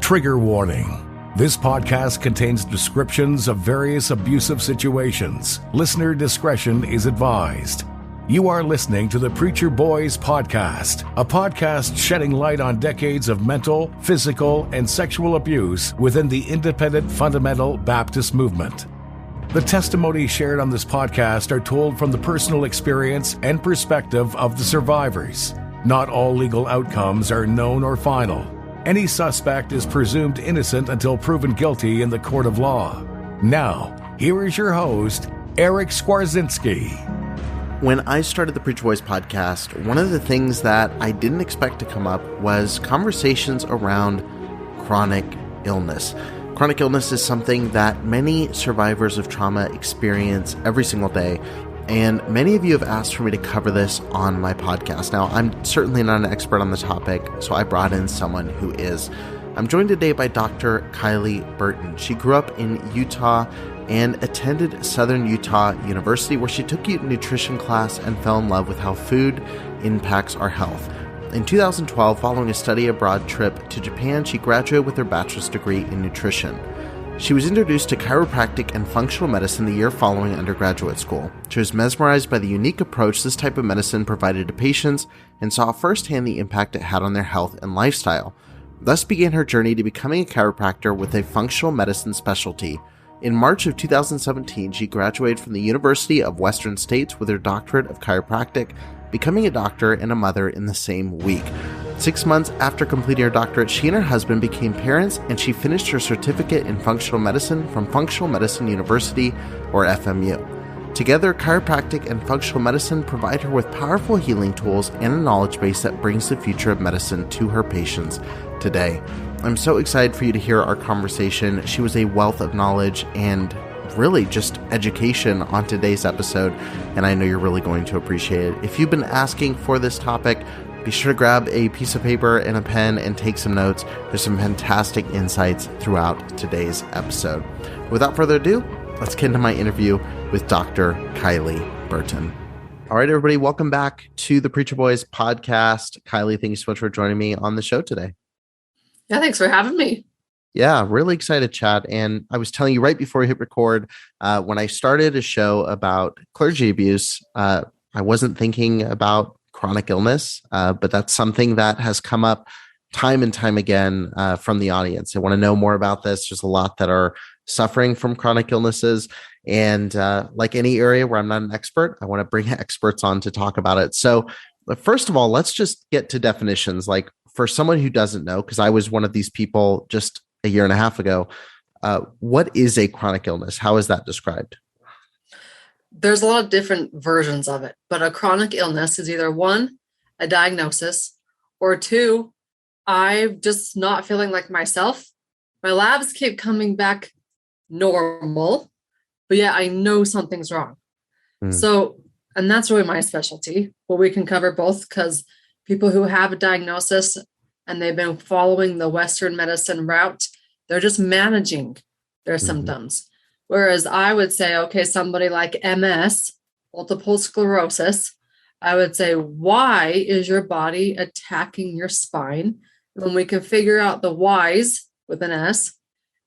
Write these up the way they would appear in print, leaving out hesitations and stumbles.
Trigger warning. This podcast contains descriptions of various abusive situations. Listener discretion is advised. You are listening to the Preacher Boys Podcast, a podcast shedding light on decades of mental, physical, and sexual abuse within the independent fundamental Baptist movement. The testimonies shared on this podcast are told from the personal experience and perspective of the survivors. Not all legal outcomes are known or final. Any suspect is presumed innocent until proven guilty in the court of law. Now, here is your host, Eric Skwarczynski. When I started the Preacher Boys podcast, one of the things that I didn't expect to come up was conversations around chronic illness. Chronic illness is something that many survivors of trauma experience every single day, and many of you have asked for me to cover this on my podcast. Now, I'm certainly not an expert on the topic, so I brought in someone who is. I'm joined today by Dr. Kylie Burton. She grew up in Utah and attended Southern Utah University, where she took a nutrition class and fell in love with how food impacts our health. In 2012, following a study abroad trip to Japan, she graduated with her bachelor's degree in nutrition. She was introduced to chiropractic and functional medicine the year following undergraduate school. She was mesmerized by the unique approach this type of medicine provided to patients and saw firsthand the impact it had on their health and lifestyle. Thus began her journey to becoming a chiropractor with a functional medicine specialty. In March of 2017, she graduated from the University of Western States with her Doctorate of Chiropractic, becoming a doctor and a mother in the same week. 6 months after completing her doctorate, she and her husband became parents, and she finished her certificate in functional medicine from Functional Medicine University, or FMU. Together, chiropractic and functional medicine provide her with powerful healing tools and a knowledge base that brings the future of medicine to her patients today. I'm so excited for you to hear our conversation. She was a wealth of knowledge and really just education on today's episode, and I know you're really going to appreciate it. If you've been asking for this topic, be sure to grab a piece of paper and a pen and take some notes. There's some fantastic insights throughout today's episode. Without further ado, let's get into my interview with Dr. Kylie Burton. All right, everybody, welcome back to the Preacher Boys podcast. Kylie, thank you so much for joining me on the show today. Yeah, thanks for having me. Yeah, really excited to chat. And I was telling you right before we hit record, when I started a show about clergy abuse, I wasn't thinking about chronic illness, but that's something that has come up time and time again from the audience. They want to know more about this. There's a lot that are suffering from chronic illnesses. And like any area where I'm not an expert, I want to bring experts on to talk about it. So first of all, let's just get to definitions. Like for someone who doesn't know, because I was one of these people just a year and a half ago, what is a chronic illness? How is that described? There's a lot of different versions of it, but a chronic illness is either one, a diagnosis, or two, I'm just not feeling like myself. My labs keep coming back normal, but yeah, I know something's wrong. So, and that's really my specialty. Well, we can cover both because people who have a diagnosis and they've been following the Western medicine route, they're just managing their symptoms. Whereas I would say, okay, somebody like MS, multiple sclerosis, I would say, why is your body attacking your spine? When we can figure out the whys with an S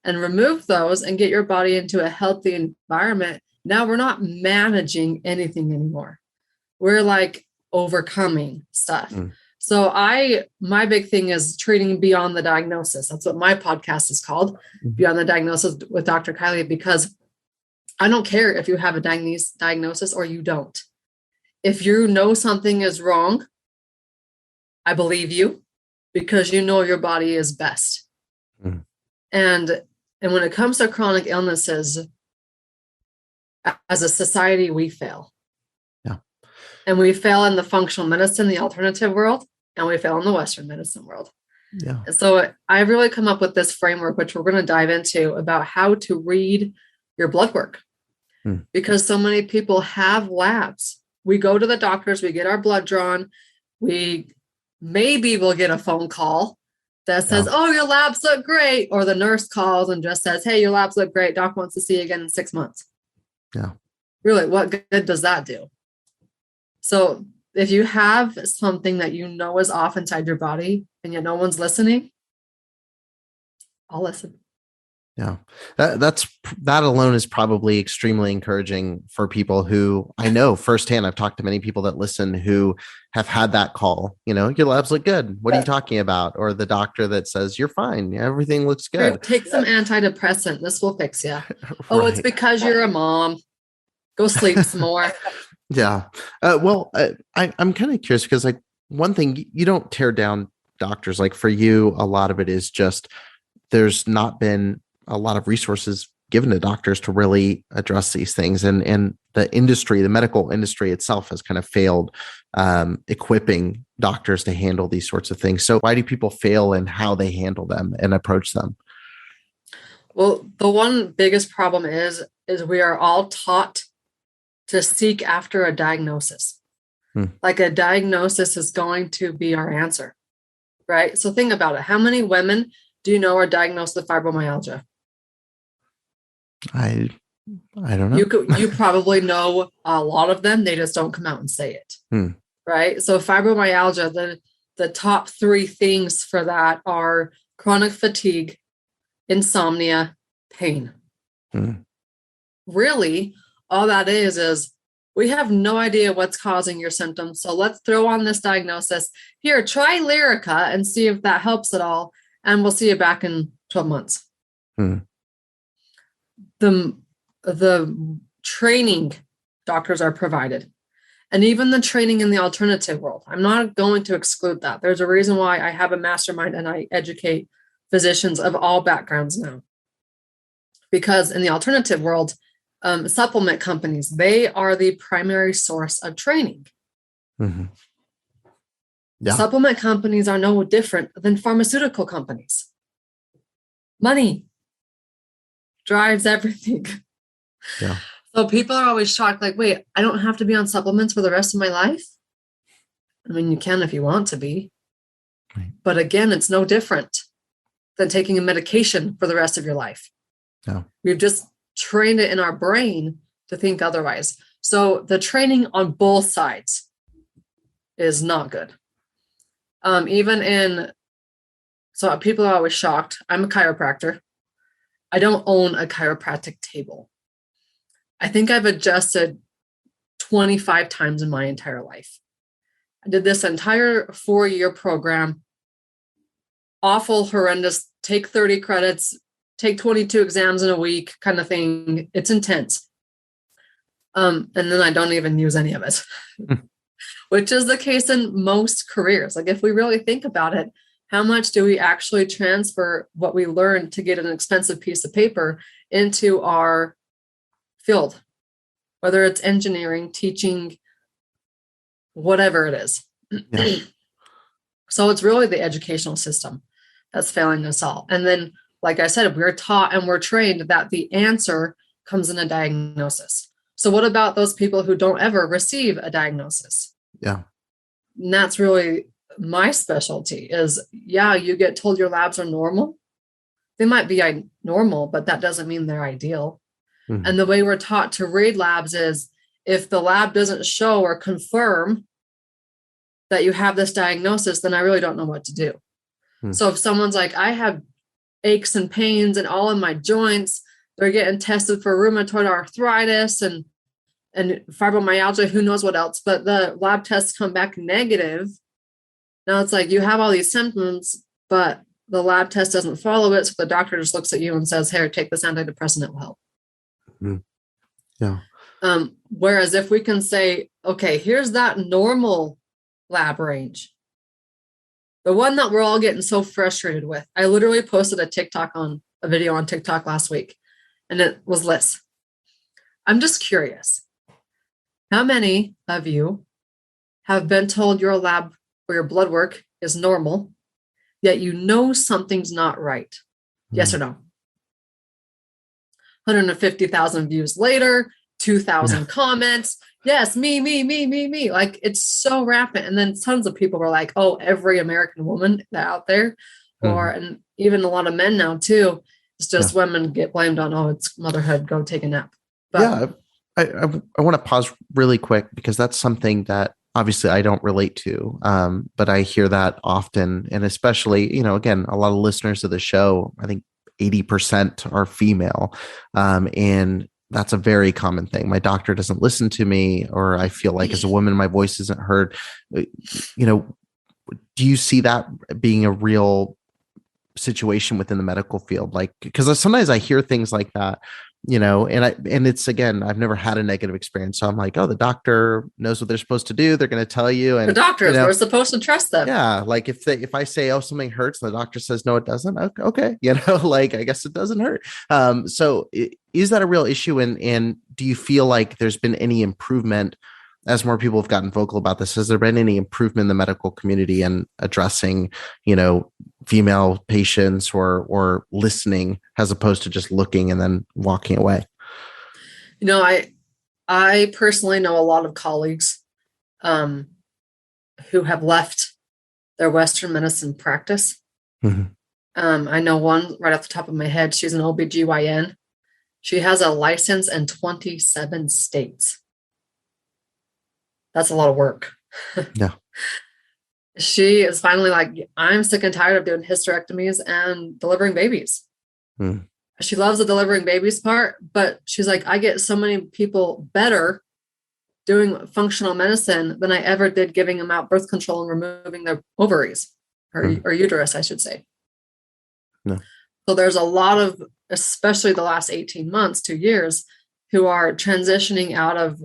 and remove those and get your body into a healthy environment, now we're not managing anything anymore. We're like overcoming stuff. So my big thing is treating beyond the diagnosis. That's what my podcast is called, Beyond the Diagnosis with Dr. Kylie, because I don't care if you have a diagnosis or you don't. If you know something is wrong, I believe you because you know your body is best. And when it comes to chronic illnesses, as a society, we fail. Yeah. And we fail in the functional medicine, the alternative world, and we fail in the Western medicine world. Yeah. So I've really come up with this framework, which we're going to dive into, about how to read your blood work. Because so many people have labs. We go to the doctors, we get our blood drawn, maybe we'll get a phone call that says, oh, your labs look great. Or the nurse calls and just says, hey, your labs look great. Doc wants to see you again in 6 months. Yeah. Really, what good does that do? So if you have something that you know is off inside your body and yet no one's listening, I'll listen. Yeah, that alone is probably extremely encouraging for people who I know firsthand. I've talked to many people that listen who have had that call. Your labs look good. What are you talking about? Or the doctor that says you're fine. Everything looks good. Take some antidepressant. This will fix you. Oh, it's because you're a mom. Go sleep some more. Yeah. I'm kind of curious because one thing, you don't tear down doctors. Like for you, a lot of it is just there's not been a lot of resources given to doctors to really address these things. And the industry, the medical industry itself has kind of failed equipping doctors to handle these sorts of things. So why do people fail in how they handle them and approach them? Well, the one biggest problem is we are all taught to seek after a diagnosis. Like a diagnosis is going to be our answer, right? So think about it. How many women do you know are diagnosed with fibromyalgia? I don't know. You probably know a lot of them. They just don't come out and say it. Right? So fibromyalgia, the top 3 things for that are chronic fatigue, insomnia, pain. Really, all that is we have no idea what's causing your symptoms. So let's throw on this diagnosis. Here, try Lyrica and see if that helps at all. And we'll see you back in 12 months. The training doctors are provided, and even the training in the alternative world. I'm not going to exclude that. There's a reason why I have a mastermind and I educate physicians of all backgrounds now. Because in the alternative world, supplement companies, they are the primary source of training. Yeah. Supplement companies are no different than pharmaceutical companies. Money drives everything. Yeah. So people are always shocked, like, wait, I don't have to be on supplements for the rest of my life? I mean, you can if you want to be. Right. But again, it's no different than taking a medication for the rest of your life. No. We've just trained it in our brain to think otherwise. So the training on both sides is not good. So people are always shocked. I'm a chiropractor. I don't own a chiropractic table. I think I've adjusted 25 times in my entire life. I did this entire 4-year program. Awful, horrendous, take 30 credits, take 22 exams in a week kind of thing. It's intense. And then I don't even use any of it, which is the case in most careers. Like if we really think about it, how much do we actually transfer what we learned to get an expensive piece of paper into our field, whether it's engineering, teaching, whatever it is. Yeah. So it's really the educational system that's failing us all. And then, like I said, we're taught and we're trained that the answer comes in a diagnosis. So what about those people who don't ever receive a diagnosis? Yeah. And that's really my specialty is, you get told your labs are normal. They might be normal, but that doesn't mean they're ideal. Mm-hmm. And the way we're taught to read labs is if the lab doesn't show or confirm that you have this diagnosis, then I really don't know what to do. Mm-hmm. So if someone's like, I have aches and pains and all in my joints, they're getting tested for rheumatoid arthritis and fibromyalgia, who knows what else, but the lab tests come back negative. Now it's like you have all these symptoms, but the lab test doesn't follow it. So the doctor just looks at you and says, "Here, take this antidepressant, it will help." Mm-hmm. Yeah. Whereas if we can say, okay, here's that normal lab range, the one that we're all getting so frustrated with. I literally posted a video on TikTok last week, and it was this. I'm just curious. How many of you have been told your lab or your blood work is normal, yet you know something's not right? Mm-hmm. Yes or no? 150,000 views later, 2,000 comments. Yes, me. Like it's so rampant. And then tons of people were like, oh, every American woman out there, and even a lot of men now too. It's just women get blamed on, oh, it's motherhood, go take a nap. But, I want to pause really quick because that's something that obviously I don't relate to, but I hear that often. And especially, again, a lot of listeners of the show, I think 80% are female. And that's a very common thing. My doctor doesn't listen to me, or I feel like as a woman, my voice isn't heard. Do you see that being a real situation within the medical field? Like, because sometimes I hear things like that, and it's, again, I've never had a negative experience. So I'm like, oh, the doctor knows what they're supposed to do. They're going to tell you. And the doctors, we're supposed to trust them. Yeah. Like if I say, oh, something hurts, and the doctor says, no, it doesn't. Okay. Like, I guess it doesn't hurt. So is that a real issue? And do you feel like there's been any improvement as more people have gotten vocal about this? Has there been any improvement in the medical community and addressing, female patients or listening, as opposed to just looking and then walking away? I personally know a lot of colleagues who have left their Western medicine practice. Mm-hmm. I know one right off the top of my head. She's an OBGYN. She has a license in 27 states. That's a lot of work. Yeah. She is finally like, I'm sick and tired of doing hysterectomies and delivering babies. Mm. She loves the delivering babies part, but she's like, I get so many people better doing functional medicine than I ever did giving them out birth control and removing their ovaries or uterus, I should say. No. So there's a lot of, especially the last 18 months, 2 years, who are transitioning out of,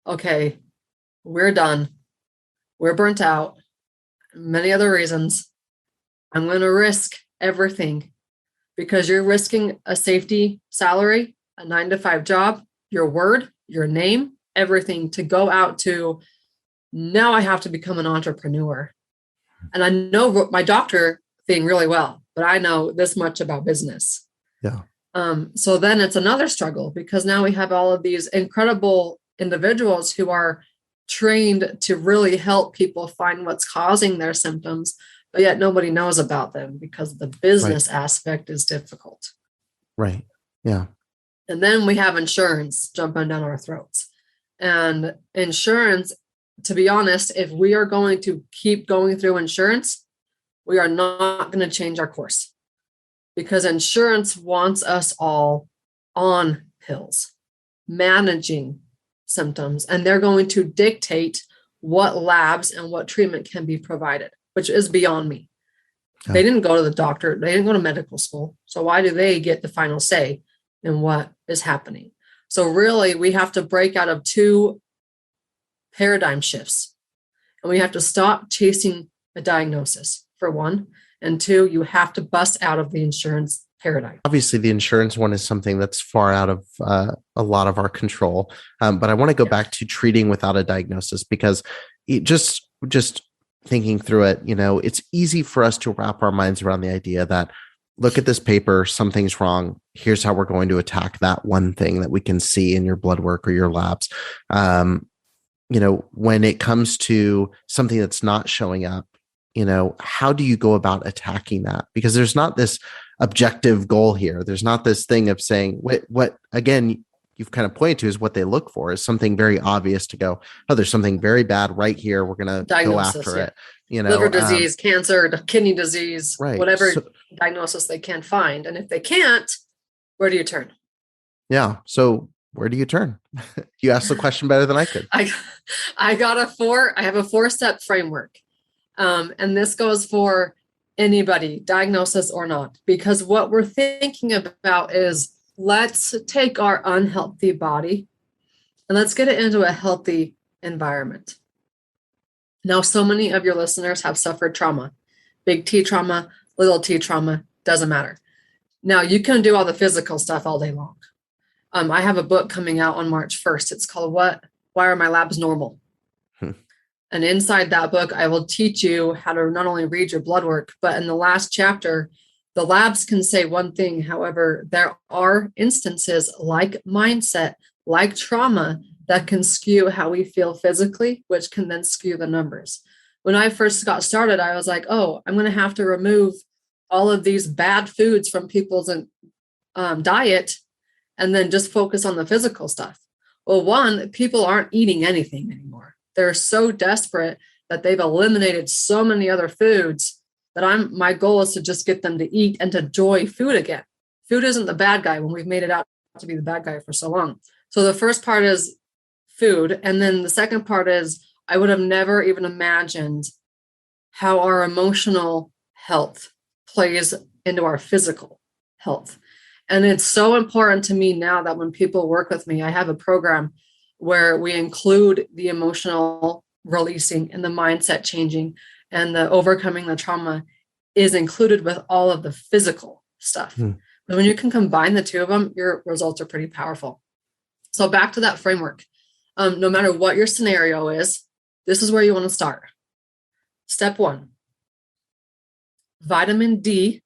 okay, we're done. We're burnt out. Many other reasons. I'm going to risk everything, because you're risking a safety salary, a 9-to-5 job, your word, your name, everything, to go out to, now I have to become an entrepreneur. And I know my doctor thing really well, but I know this much about business. Yeah. So then it's another struggle, because now we have all of these incredible individuals who are trained to really help people find what's causing their symptoms, but yet nobody knows about them because the business aspect is difficult. Right. Yeah. And then we have insurance jumping down our throats. And insurance, to be honest, if we are going to keep going through insurance, we are not going to change our course, because insurance wants us all on pills, managing symptoms, and they're going to dictate what labs and what treatment can be provided, which is beyond me. Yeah. They didn't go to the doctor. They didn't go to medical school. So why do they get the final say in what is happening? So really, we have to break out of two paradigm shifts, and we have to stop chasing a diagnosis, for one, and two, you have to bust out of the insurance paradigm. Obviously, the insurance one is something that's far out of a lot of our control. But I want to go back to treating without a diagnosis, because it just thinking through it, it's easy for us to wrap our minds around the idea that, look at this paper, something's wrong. Here's how we're going to attack that one thing that we can see in your blood work or your labs. When it comes to something that's not showing up, how do you go about attacking that? Because there's not this objective goal here. There's not this thing of saying what again, you've kind of pointed to is what they look for is something very obvious to go, oh, there's something very bad right here. We're going to go after it. Liver disease, cancer, kidney disease, right. Whatever diagnosis they can find. And if they can't, where do you turn? Yeah. So where do you turn? You asked the question better than I could. I have a 4-step framework. And this goes for anybody, diagnosis or not, because what we're thinking about is, let's take our unhealthy body and let's get it into a healthy environment. Now, so many of your listeners have suffered trauma, big T trauma, little t trauma, doesn't matter. Now, you can do all the physical stuff all day long. I have a book coming out on March 1st. It's called Why Are My Labs Normal? And inside that book, I will teach you how to not only read your blood work, but in the last chapter, the labs can say one thing. However, there are instances like mindset, like trauma, that can skew how we feel physically, which can then skew the numbers. When I first got started, I was like, oh, I'm going to have to remove all of these bad foods from people's diet and then just focus on the physical stuff. Well, one, people aren't eating anything anymore. They're so desperate that they've eliminated so many other foods that my goal is to just get them to eat and to enjoy food again. food isn't the bad guy when we've made it out to be the bad guy for so long. So the first part is food. And then the second part is I would have never even imagined how our emotional health plays into our physical health. And it's so important to me now that when people work with me, I have a program where we include the emotional releasing and the mindset changing and the overcoming the trauma is included with all of the physical stuff. But when you can combine the two of them, your results are pretty powerful. So back to that framework. No matter what your scenario is, this is where you want to start. Step 1, vitamin D,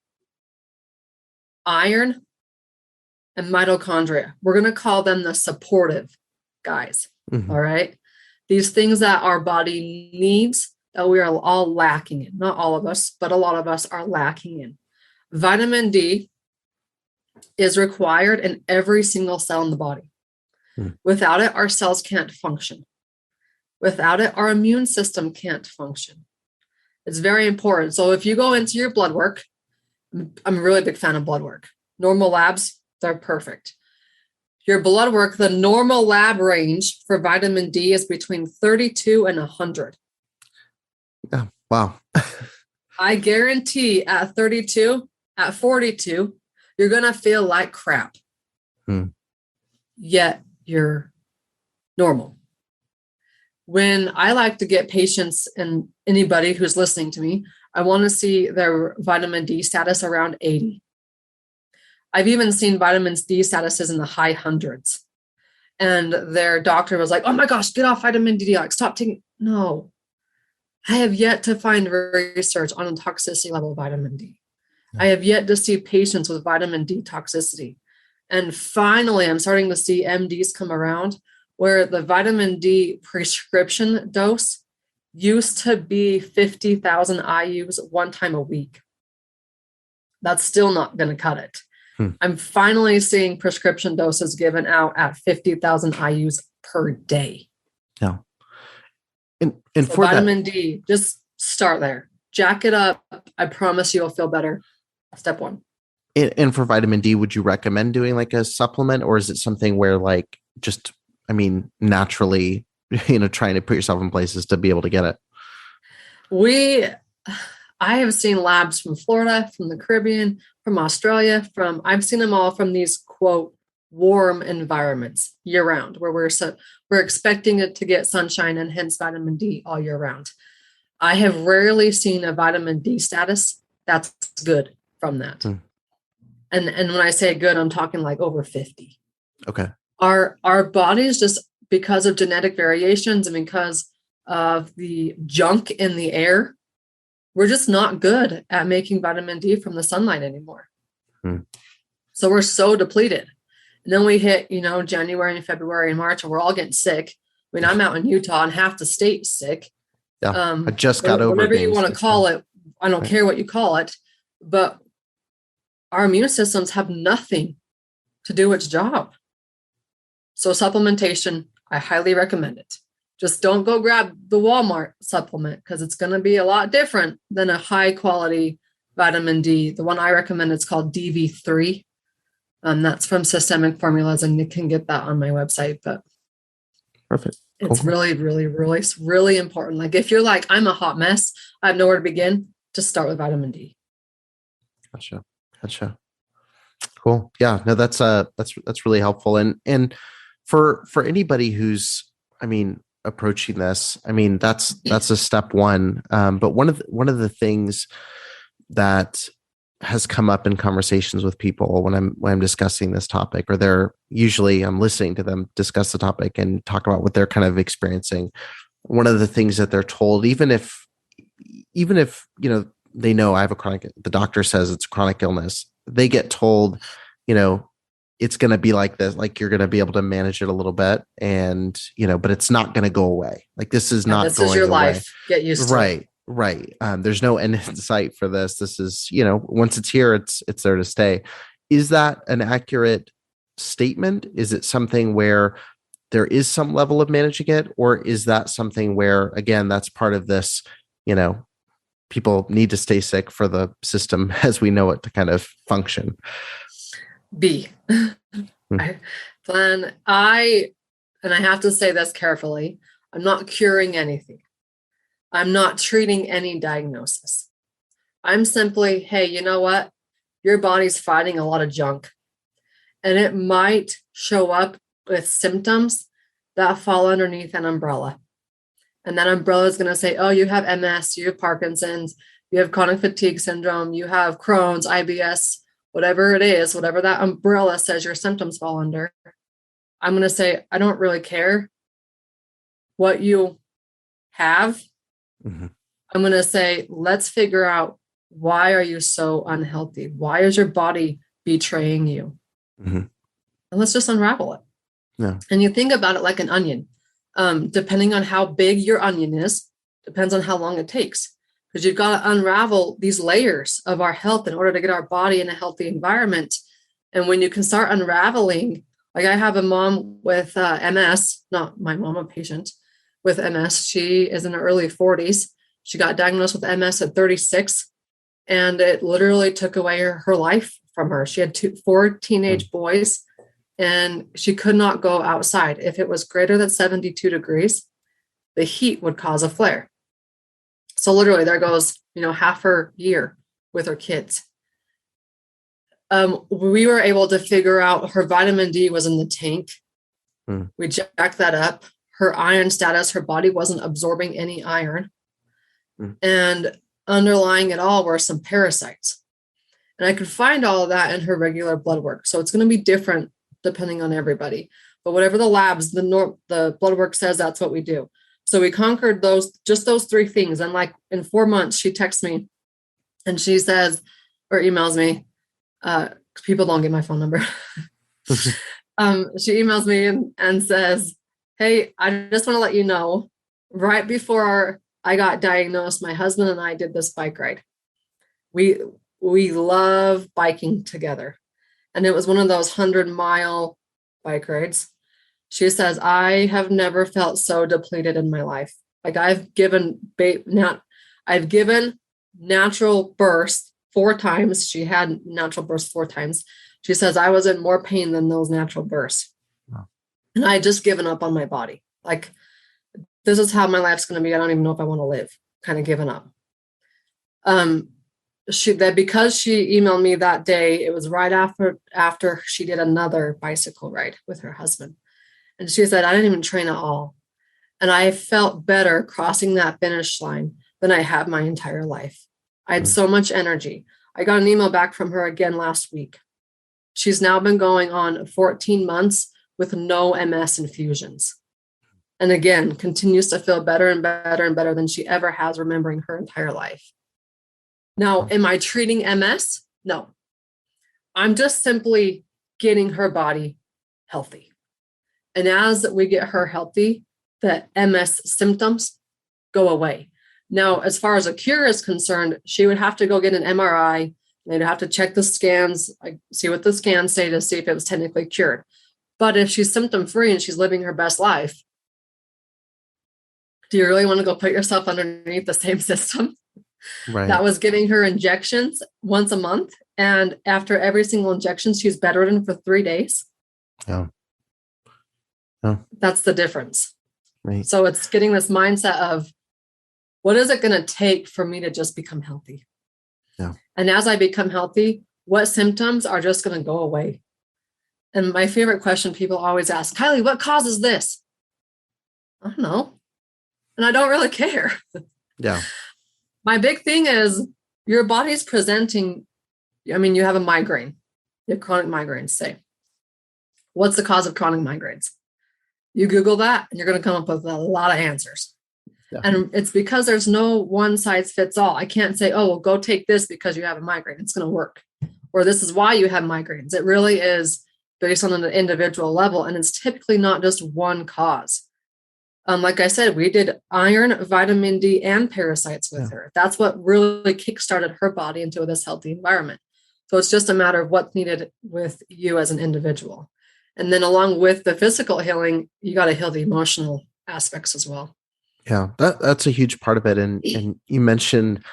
iron, and mitochondria. We're going to call them the supportive guys. All right. These things that our body needs that we are all lacking in. Not all of us, but a lot of us are lacking in. Vitamin D is required in every single cell in the body. Without it, our cells can't function. Without it, our immune system can't function. It's very important. So if you go into your blood work, I'm a really big fan of blood work. Normal labs, they're perfect. Your blood work, the normal lab range for vitamin D is between 32 and 100. Yeah. Wow. I guarantee at 32, at 42, you're going to feel like crap. Yet you're normal. When I like to get patients and anybody who's listening to me, I want to see their vitamin D status around 80. I've even seen vitamin D statuses in the high hundreds. And their doctor was like, oh my gosh, get off vitamin D. Like, stop taking. No, I have yet to find research on the toxicity level of vitamin D. I have yet to see patients with vitamin D toxicity. And finally, I'm starting to see MDs come around where the vitamin D prescription dose used to be 50,000 IUs one time a week. That's still not going to cut it. I'm finally seeing prescription doses given out at 50,000 IUs per day. Yeah. And so for vitamin D, just start there. Jack it up. I promise you'll feel better. Step 1. And for vitamin D, would you recommend doing like a supplement, or is it something where like just, naturally, trying to put yourself in places to be able to get it? I have seen labs from Florida, from the Caribbean, from Australia, I've seen them all from these quote warm environments year round, where we're expecting it to get sunshine and hence vitamin D all year round. I have rarely seen a vitamin D status that's good from that. And when I say good, I'm talking like over 50. Okay. Our bodies, just because of genetic variations and because of the junk in the air, we're just not good at making vitamin D from the sunlight anymore. So we're so depleted. And then we hit, January and February and March, and we're all getting sick. I'm out in Utah and half the state's sick. Yeah. I just got over whatever you want to call it. I don't care what you call it, but our immune systems have nothing to do its job. So supplementation, I highly recommend it. Just don't go grab the Walmart supplement because it's going to be a lot different than a high quality vitamin D. The one I recommend is called DV3. That's from Systemic Formulas, and you can get that on my website. But perfect. It's really, really, really, really important. Like if you're like, I'm a hot mess, I have nowhere to begin, just start with vitamin D. Gotcha. Cool. Yeah. No, that's really helpful. And for anybody who's, approaching this, that's a step 1. But one of the things that has come up in conversations with people when I'm discussing this topic, or I'm listening to them discuss the topic and talk about what they're kind of experiencing. One of the things that they're told, even if they know I have the doctor says it's a chronic illness, they get told, it's going to be like this, like you're going to be able to manage it a little bit and, but it's not going to go away. Like this is not going away. This is your life. Get used to it. Right. There's no end in sight for this. This is, once it's here, it's there to stay. Is that an accurate statement? Is it something where there is some level of managing it, or is that something where, again, that's part of this, people need to stay sick for the system as we know it to kind of function? B. And I have to say this carefully, I'm not curing anything. I'm not treating any diagnosis. I'm simply, hey, you know what? Your body's fighting a lot of junk. And it might show up with symptoms that fall underneath an umbrella. And that umbrella is going to say, oh, you have MS, you have Parkinson's, you have chronic fatigue syndrome, you have Crohn's, IBS, whatever it is, whatever that umbrella says your symptoms fall under. I'm going to say, I don't really care what you have. Mm-hmm. I'm going to say, let's figure out, why are you so unhealthy? Why is your body betraying you? Mm-hmm. And let's just unravel it. Yeah. And you think about it like an onion. Depending on how big your onion is, depends on how long it takes. Because you've got to unravel these layers of our health in order to get our body in a healthy environment. And when you can start unraveling, like I have a mom with MS, not my mom, a patient with MS. She is in her early 40s. She got diagnosed with MS at 36, and it literally took away her life from her. She had 4 teenage boys, and she could not go outside. If it was greater than 72 degrees, the heat would cause a flare. So literally there goes, half her year with her kids. We were able to figure out her vitamin D was in the tank. We jacked that up. Her iron status, her body wasn't absorbing any iron. And underlying it all were some parasites. And I could find all of that in her regular blood work. So it's going to be different depending on everybody. But whatever the labs, the blood work says, that's what we do. So we conquered those 3 things. And like in 4 months, she texts me and she says, or emails me, people don't get my phone number. She emails me and says, hey, I just want to let you know, right before I got diagnosed, my husband and I did this bike ride. We love biking together. And it was one of those 100-mile bike rides. She says, I have never felt so depleted in my life. Like I've given natural births 4 times. She had natural births 4 times. She says, I was in more pain than those natural births. Wow. And I had just given up on my body. Like, this is how my life's going to be. I don't even know if I want to live. Kind of given up. Because she emailed me that day, it was right after she did another bicycle ride with her husband. And she said, I didn't even train at all. And I felt better crossing that finish line than I have my entire life. I had so much energy. I got an email back from her again last week. She's now been going on 14 months with no MS infusions. And again, continues to feel better and better and better than she ever has, remembering her entire life. Now, am I treating MS? No. I'm just simply getting her body healthy. And as we get her healthy, the MS symptoms go away. Now, as far as a cure is concerned, she would have to go get an MRI. They'd have to check the scans, see what the scans say to see if it was technically cured. But if she's symptom-free and she's living her best life, do you really want to go put yourself underneath the same system that was giving her injections once a month? And after every single injection, she's bedridden for 3 days. Yeah. That's the difference. Right. So it's getting this mindset of, what is it going to take for me to just become healthy? Yeah. And as I become healthy, what symptoms are just going to go away? And my favorite question people always ask, Kylie, what causes this? I don't know. And I don't really care. Yeah. My big thing is your body's presenting. You have a migraine. You have chronic migraines, say. What's the cause of chronic migraines? You Google that and you're going to come up with a lot of answers. Yeah. And it's because there's no one size fits all. I can't say, oh, well, go take this because you have a migraine. It's going to work. Or this is why you have migraines. It really is based on an individual level. And it's typically not just one cause. Like I said, we did iron, vitamin D, and parasites with her. That's what really kickstarted her body into this healthy environment. So it's just a matter of what's needed with you as an individual. And then along with the physical healing, you got to heal the emotional aspects as well. Yeah, that's a huge part of it. And you mentioned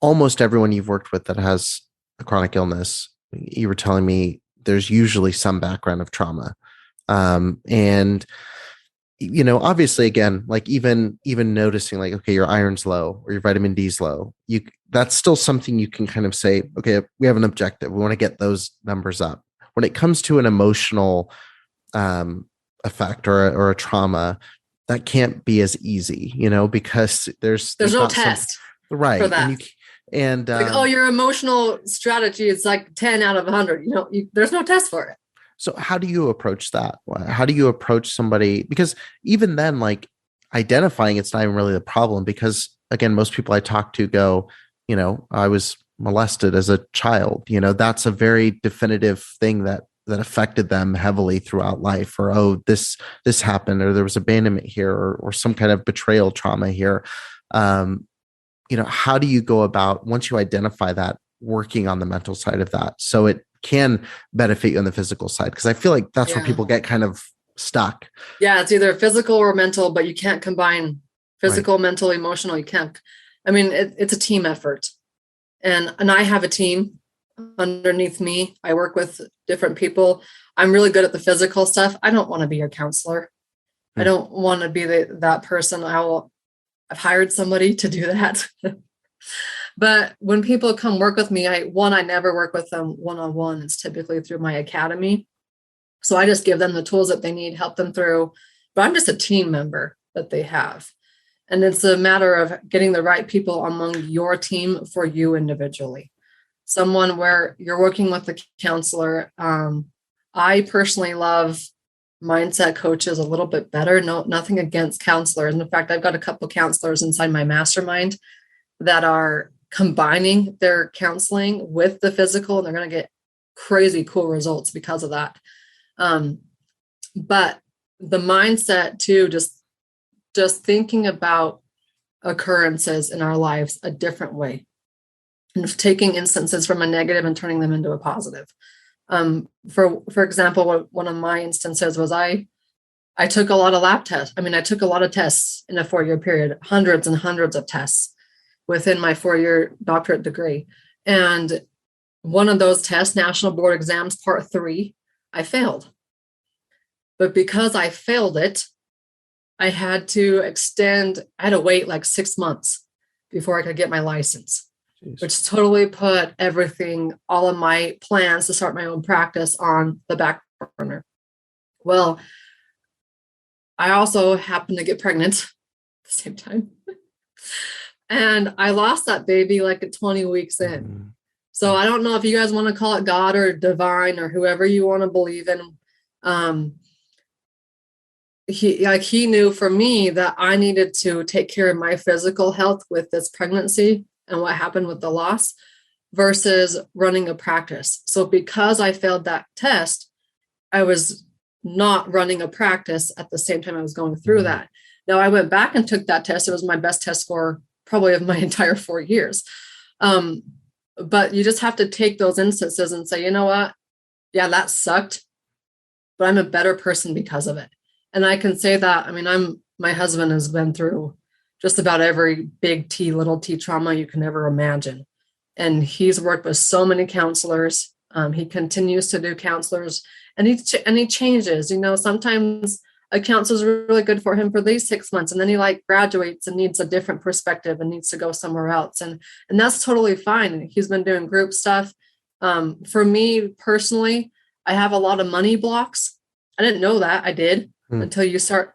almost everyone you've worked with that has a chronic illness. You were telling me there's usually some background of trauma. And obviously, again, like even noticing like, okay, your iron's low or your vitamin D's low, that's still something you can kind of say, okay, we have an objective. We want to get those numbers up. When it comes to an emotional effect or a trauma, that can't be as easy, because there's no test right for that. And like, your emotional strategy is like 10 out of 100. There's no test for it. So how do you approach that? How do you approach somebody? Because even then, like identifying it's not even really the problem, because again, most people I talk to go, I was molested as a child. That's a very definitive thing that affected them heavily throughout life, or, oh, this happened, or there was abandonment here, or some kind of betrayal trauma here. How do you go about, once you identify that, working on the mental side of that so it can benefit you on the physical side? Because I feel like that's where people get kind of stuck. Yeah, it's either physical or mental, but you can't combine physical, mental, emotional. You can't. I mean, it's a team effort. And I have a team underneath me. I work with different people. I'm really good at the physical stuff. I don't want to be your counselor. I don't want to be that person. I've hired somebody to do that. But when people come work with me, I never work with them one-on-one. It's typically through my academy. So I just give them the tools that they need, help them through. But I'm just a team member that they have. And it's a matter of getting the right people among your team for you individually. Someone where you're working with a counselor. I personally love mindset coaches a little bit better. Nothing against counselors. And in fact, I've got a couple counselors inside my mastermind that are combining their counseling with the physical, and they're going to get crazy cool results because of that. But the mindset too, just thinking about occurrences in our lives a different way, and taking instances from a negative and turning them into a positive. For example, one of my instances was I took a lot of lab tests. I mean, I took a lot of tests in a 4-year period, hundreds and hundreds of tests within my 4-year doctorate degree. And one of those tests, National Board Exams, Part 3, I failed. But because I failed it, I had to wait like 6 months before I could get my license. Jeez. Which totally put all of my plans to start my own practice on the back burner. Well, I also happened to get pregnant at the same time. And I lost that baby like at 20 weeks in. Mm-hmm. So I don't know if you guys want to call it God or divine or whoever you want to believe in. He knew for me that I needed to take care of my physical health with this pregnancy and what happened with the loss versus running a practice. So because I failed that test, I was not running a practice at the same time I was going through that. Now I went back and took that test. It was my best test score probably of my entire 4 years. But you just have to take those instances and say, you know what? Yeah, that sucked, but I'm a better person because of it. And I can say that, I mean, my husband has been through just about every big T, little T trauma you can ever imagine. And he's worked with so many counselors. He continues to do counselors and he changes, sometimes a counselor is really good for him for these 6 months. And then he graduates and needs a different perspective and needs to go somewhere else. And that's totally fine. He's been doing group stuff. For me personally, I have a lot of money blocks. I didn't know that. I did until you start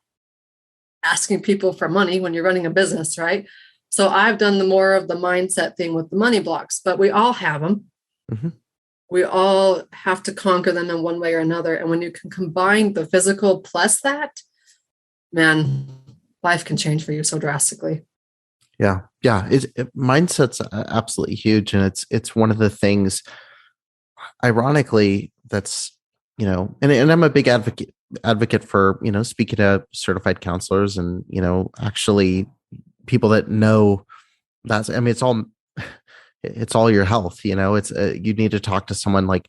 asking people for money when you're running a business, right? So I've done more of the mindset thing with the money blocks, but we all have them. Mm-hmm. We all have to conquer them in one way or another. And when you can combine the physical plus that, man, life can change for you so drastically. Yeah. Yeah. Mindset's absolutely huge. And it's one of the things, ironically, that's, and I'm a big advocate for, speaking to certified counselors and, actually people that know that's, I mean, it's all your health, it's you need to talk to someone. Like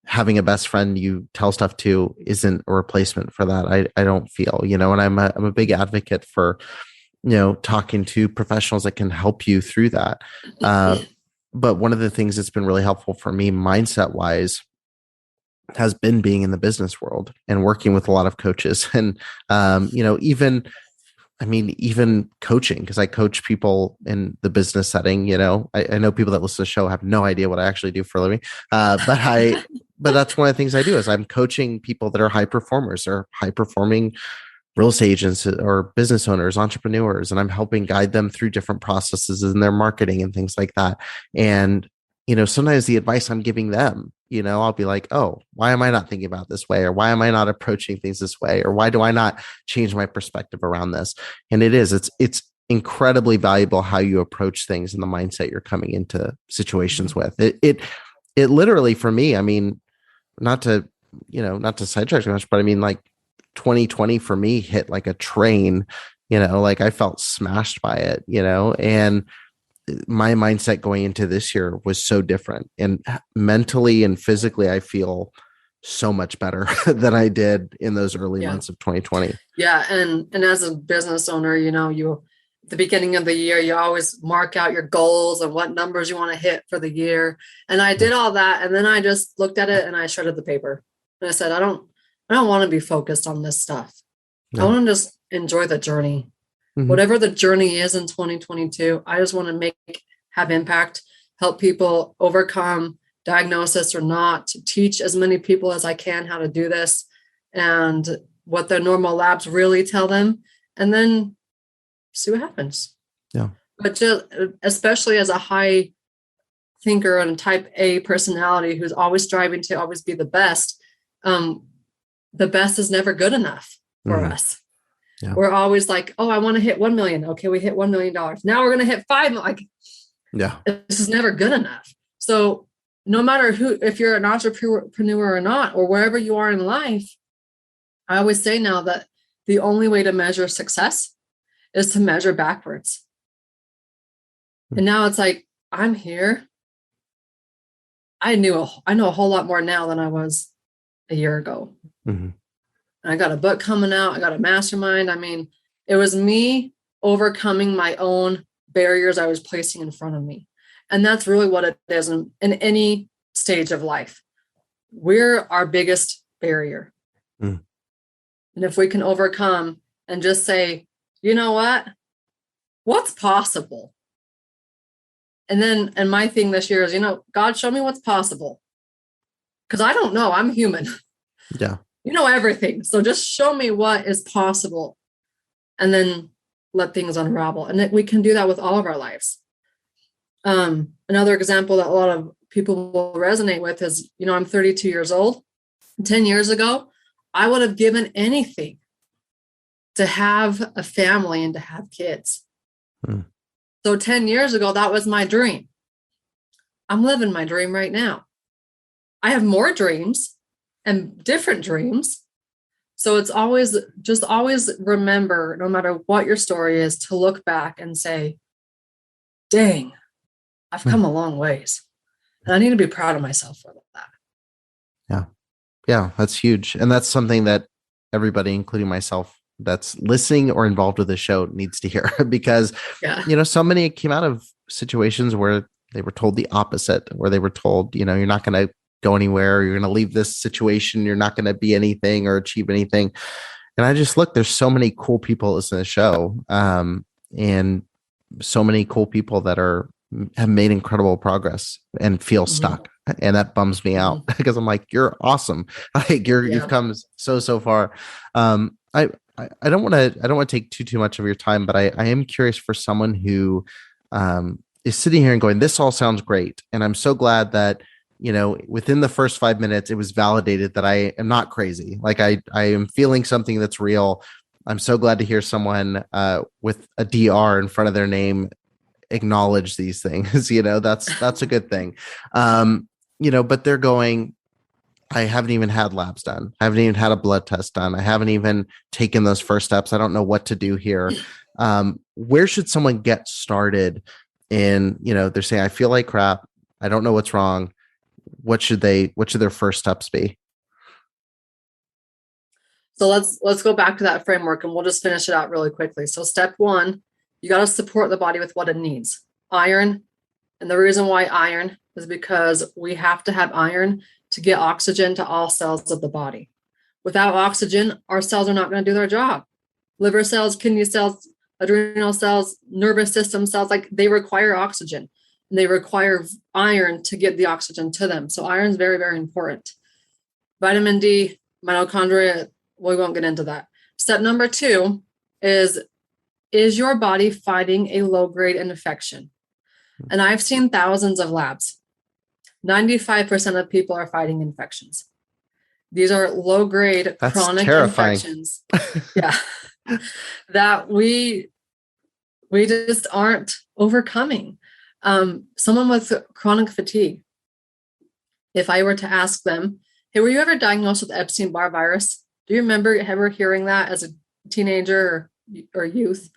having a best friend you tell stuff to isn't a replacement for that. I don't feel, and I'm a big advocate for, talking to professionals that can help you through that. But one of the things that's been really helpful for me mindset wise has been being in the business world and working with a lot of coaches and, even coaching, because I coach people in the business setting. I know people that listen to the show have no idea what I actually do for a living. But that's one of the things I do is I'm coaching people that are high performers or high performing real estate agents or business owners, entrepreneurs, and I'm helping guide them through different processes in their marketing and things like that. And, sometimes the advice I'm giving them, I'll be like, oh, why am I not thinking about it this way? Or why am I not approaching things this way? Or why do I not change my perspective around this? And it's incredibly valuable how you approach things and the mindset you're coming into situations with. It literally, for me, I mean, not to sidetrack too much, but I mean, like 2020 for me hit like a train, like I felt smashed by it, and my mindset going into this year was so different, and mentally and physically, I feel so much better than I did in those early months of 2020. Yeah. And as a business owner, you at the beginning of the year, you always mark out your goals and what numbers you want to hit for the year. And I did all that. And then I just looked at it and I shredded the paper and I said, I don't want to be focused on this stuff. No. I want to just enjoy the journey. Mm-hmm. Whatever the journey is in 2022, I just want to have impact, help people overcome diagnosis or not, to teach as many people as I can how to do this and what the normal labs really tell them, and then see what happens. Yeah. But just, especially as a high thinker and type A personality who's always striving to always be the best is never good enough for us. Yeah. We're always like, oh, I want to hit 1 million. Okay, we hit $1 million. Now we're going to hit 5 million. Like, yeah, this is never good enough. So no matter if you're an entrepreneur or not, or wherever you are in life, I always say now that the only way to measure success is to measure backwards. And now it's like, I'm here. I know a whole lot more now than I was a year ago. Mm-hmm. I got a book coming out. I got a mastermind. I mean, it was me overcoming my own barriers I was placing in front of me. And that's really what it is in any stage of life. We're our biggest barrier. Mm. And if we can overcome and just say, you know what's possible? And my thing this year is, God, show me what's possible. Because I don't know. I'm human. Yeah. You know everything. So just show me what is possible and then let things unravel. And we can do that with all of our lives. Another example that a lot of people will resonate with is, I'm 32 years old. 10 years ago, I would have given anything to have a family and to have kids. Hmm. So 10 years ago, that was my dream. I'm living my dream right now. I have more dreams and different dreams. So it's always remember, no matter what your story is, to look back and say, dang, I've come a long ways. And I need to be proud of myself for that. Yeah. Yeah, that's huge. And that's something that everybody, including myself, that's listening or involved with the show needs to hear because, so many came out of situations where they were told the opposite, where they were told, you're not going to go anywhere. You're going to leave this situation. You're not going to be anything or achieve anything. And I just look, there's so many cool people listening to the show, and so many cool people that have made incredible progress and feel stuck. And that bums me out because I'm like, you're awesome. Like you've come so far. I don't want to take too much of your time, but I am curious for someone who is sitting here and going, this all sounds great. And I'm so glad that, within the first 5 minutes, it was validated that I am not crazy. Like I am feeling something that's real. I'm so glad to hear someone with a DR in front of their name acknowledge these things. That's a good thing. But they're going, I haven't even had labs done. I haven't even had a blood test done. I haven't even taken those first steps. I don't know what to do here. Where should someone get started in, they're saying, I feel like crap. I don't know what's wrong. What should their first steps be? So let's go back to that framework and we'll just finish it out really quickly. So step 1, you got to support the body with what it needs. Iron. And the reason why iron is because we have to have iron to get oxygen to all cells of the body. Without oxygen, our cells are not going to do their job. Liver cells, kidney cells, adrenal cells, nervous system cells, like they require oxygen, and they require iron to get the oxygen to them. So iron is very, very important. Vitamin D, mitochondria, we won't get into that. Step number 2 is your body fighting a low-grade infection? And I've seen thousands of labs. 95% of people are fighting infections. These are low-grade chronic terrifying. Infections. Yeah. That we just aren't overcoming. Someone with chronic fatigue, if I were to ask them, hey, were you ever diagnosed with Epstein-Barr virus? Do you remember ever hearing that as a teenager or youth?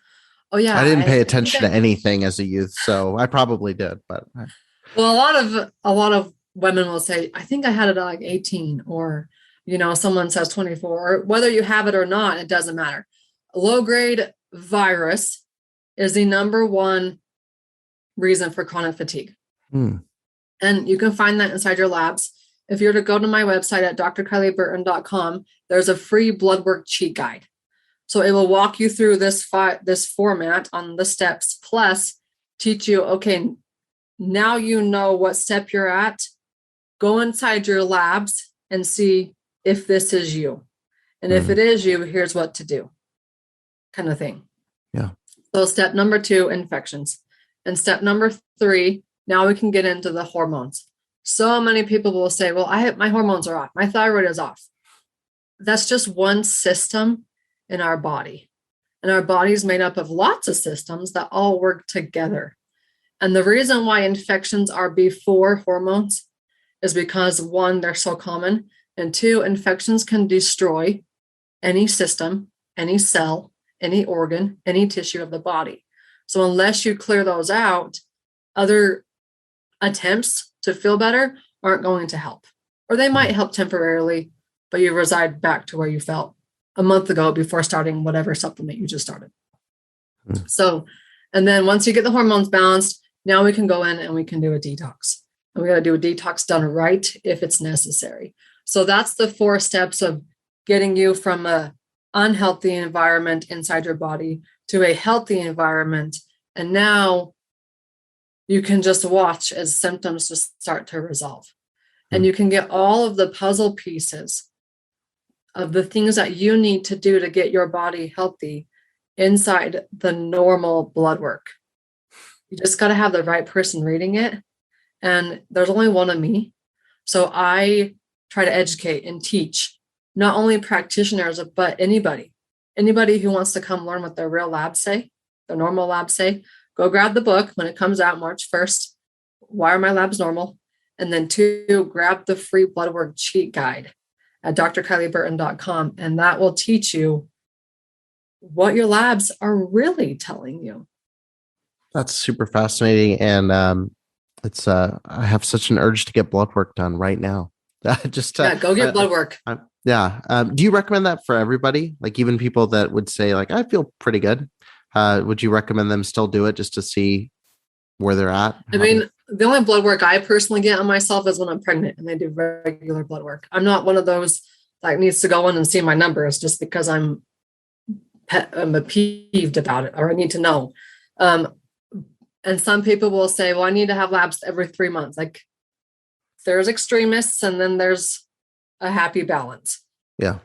Oh yeah. I didn't pay attention to anything as a youth, so I probably did. But well, a lot of women will say, I think I had it at like 18, or someone says 24, or whether you have it or not, it doesn't matter. Low-grade virus is the number one reason for chronic fatigue. And you can find that inside your labs. If you were to go to my website at drkylieburton.com, there's a free blood work cheat guide. So it will walk you through this format on the steps, plus teach you, okay, now you know what step you're at. Go inside your labs and see if this is you. And if it is you, here's what to do, kind of thing. Yeah. So step number 2, infections. And step number 3, now we can get into the hormones. So many people will say, well, my hormones are off. My thyroid is off. That's just one system in our body. And our body is made up of lots of systems that all work together. And the reason why infections are before hormones is because 1, they're so common. And 2, infections can destroy any system, any cell, any organ, any tissue of the body. So unless you clear those out, other attempts to feel better aren't going to help. Or they might help temporarily, but you reside back to where you felt a month ago before starting whatever supplement you just started. So, and then once you get the hormones balanced, now we can go in and we can do a detox. And we got to do a detox done right if it's necessary. So that's the 4 steps of getting you from a unhealthy environment inside your body to a healthy environment. And now you can just watch as symptoms just start to resolve. And you can get all of the puzzle pieces of the things that you need to do to get your body healthy inside the normal blood work. You just got to have the right person reading it. And there's only one of me. So I try to educate and teach not only practitioners, but anybody who wants to come learn what their real labs say, their normal labs say. Go grab the book when it comes out March 1st. Why are my labs normal? And then 2, grab the free blood work cheat guide at drkylieburton.com. And that will teach you what your labs are really telling you. That's super fascinating. And it's I have such an urge to get blood work done right now. Go get blood work. Do you recommend that for everybody? Like even people that would say like, I feel pretty good. Would you recommend them still do it just to see where they're at? I mean, the only blood work I personally get on myself is when I'm pregnant and they do regular blood work. I'm not one of those that needs to go in and see my numbers just because I'm peeved about it or I need to know. And some people will say, well, I need to have labs every 3 months. Like there's extremists and then there's a happy balance. Yeah.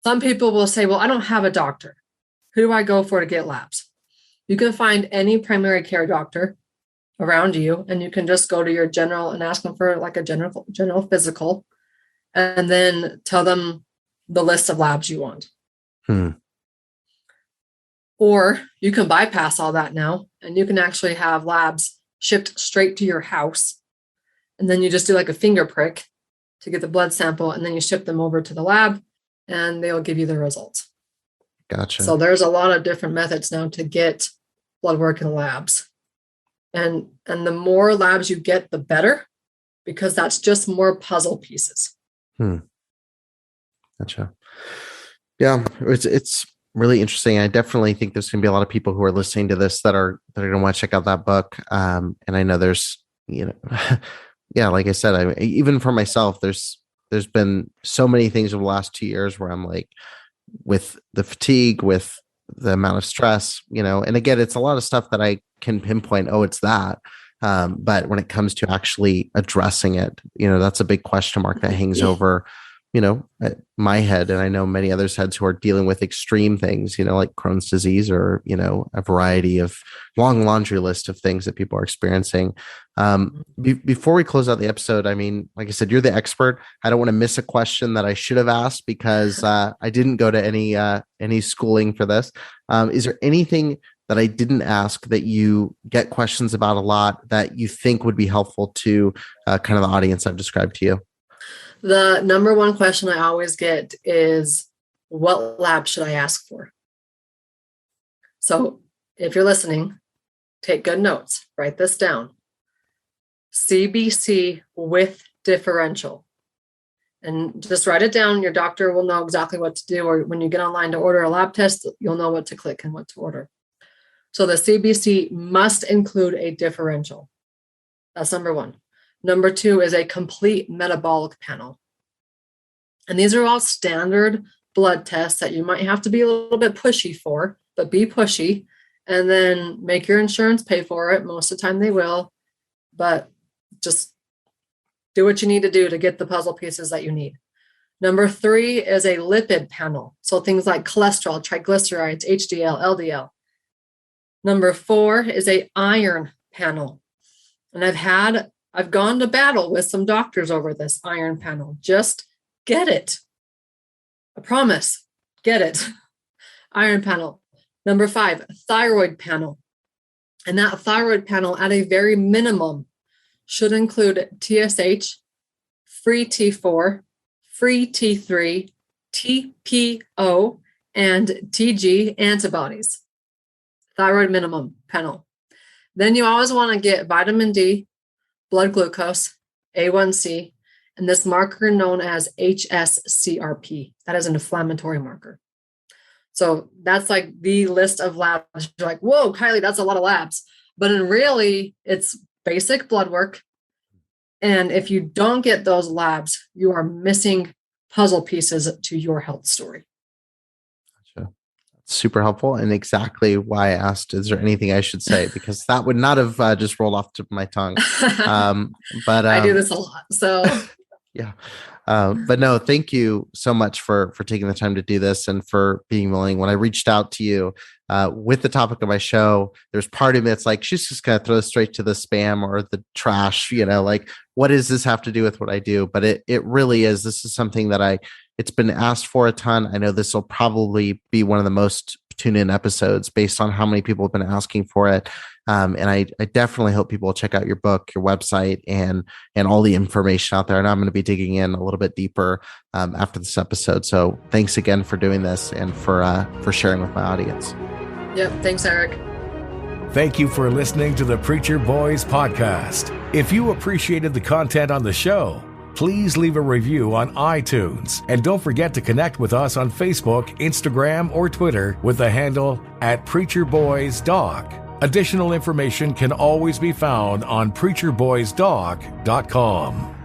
Some people will say, well, I don't have a doctor. Who do I go for to get labs? You can find any primary care doctor around you, and you can just go to your general and ask them for like a general physical, and then tell them the list of labs you want. Or you can bypass all that now, and you can actually have labs shipped straight to your house. And then you just do like a finger prick to get the blood sample, and then you ship them over to the lab, and they'll give you the results. Gotcha. So there's a lot of different methods now to get blood work in labs. And the more labs you get, the better, because that's just more puzzle pieces. Gotcha. Yeah, it's really interesting. I definitely think there's going to be a lot of people who are listening to this that are going to want to check out that book. And I know there's, yeah, like I said, even for myself, there's there's been so many things over the last 2 years where I'm like, with the fatigue, with the amount of stress, and again, it's a lot of stuff that I can pinpoint. Oh, it's that. But when it comes to actually addressing it, that's a big question mark that hangs over, my head. And I know many others' heads who are dealing with extreme things, like Crohn's disease or, a variety of long laundry list of things that people are experiencing. Before we close out the episode, I mean, like I said, you're the expert. I don't want to miss a question that I should have asked because I didn't go to any schooling for this. Is there anything that I didn't ask that you get questions about a lot that you think would be helpful to kind of the audience I've described to you? The number one question I always get is, what lab should I ask for? So if you're listening, take good notes, write this down. CBC with differential. And just write it down. Your doctor will know exactly what to do. Or when you get online to order a lab test, you'll know what to click and what to order. So the CBC must include a differential. That's number one. Number two is a complete metabolic panel. And these are all standard blood tests that you might have to be a little bit pushy for, but be pushy and then make your insurance pay for it. Most of the time they will, but just do what you need to do to get the puzzle pieces that you need. Number three is a lipid panel. So things like cholesterol, triglycerides, HDL, LDL. Number four is a iron panel. And I've gone to battle with some doctors over this iron panel. Just get it. I promise. Get it. Iron panel. Number five, thyroid panel. And that thyroid panel at a very minimum should include TSH, free T4, free T3, TPO, and TG antibodies. Thyroid minimum panel. Then you always want to get vitamin D, blood glucose, A1C, and this marker known as HSCRP. That is an inflammatory marker. So that's like the list of labs. You're like, whoa, Kylie, that's a lot of labs. But really, it's basic blood work. And if you don't get those labs, you are missing puzzle pieces to your health story. Gotcha. That's super helpful. And exactly why I asked, is there anything I should say? Because that would not have just rolled off the tip of my tongue. But I do this a lot. So yeah. But no, thank you so much for taking the time to do this and for being willing. When I reached out to you with the topic of my show, there's part of me that's like, she's just going to throw straight to the spam or the trash, like, what does this have to do with what I do? But it really is. This is something that it's been asked for a ton. I know this will probably be one of the most tuned in episodes based on how many people have been asking for it. And I definitely hope people will check out your book, your website, and all the information out there. And I'm going to be digging in a little bit deeper after this episode. So thanks again for doing this and for sharing with my audience. Yep. Thanks, Eric. Thank you for listening to the Preacher Boys podcast. If you appreciated the content on the show, please leave a review on iTunes. And don't forget to connect with us on Facebook, Instagram, or Twitter with the handle @PreacherBoysDoc. Additional information can always be found on preacherboysdoc.com.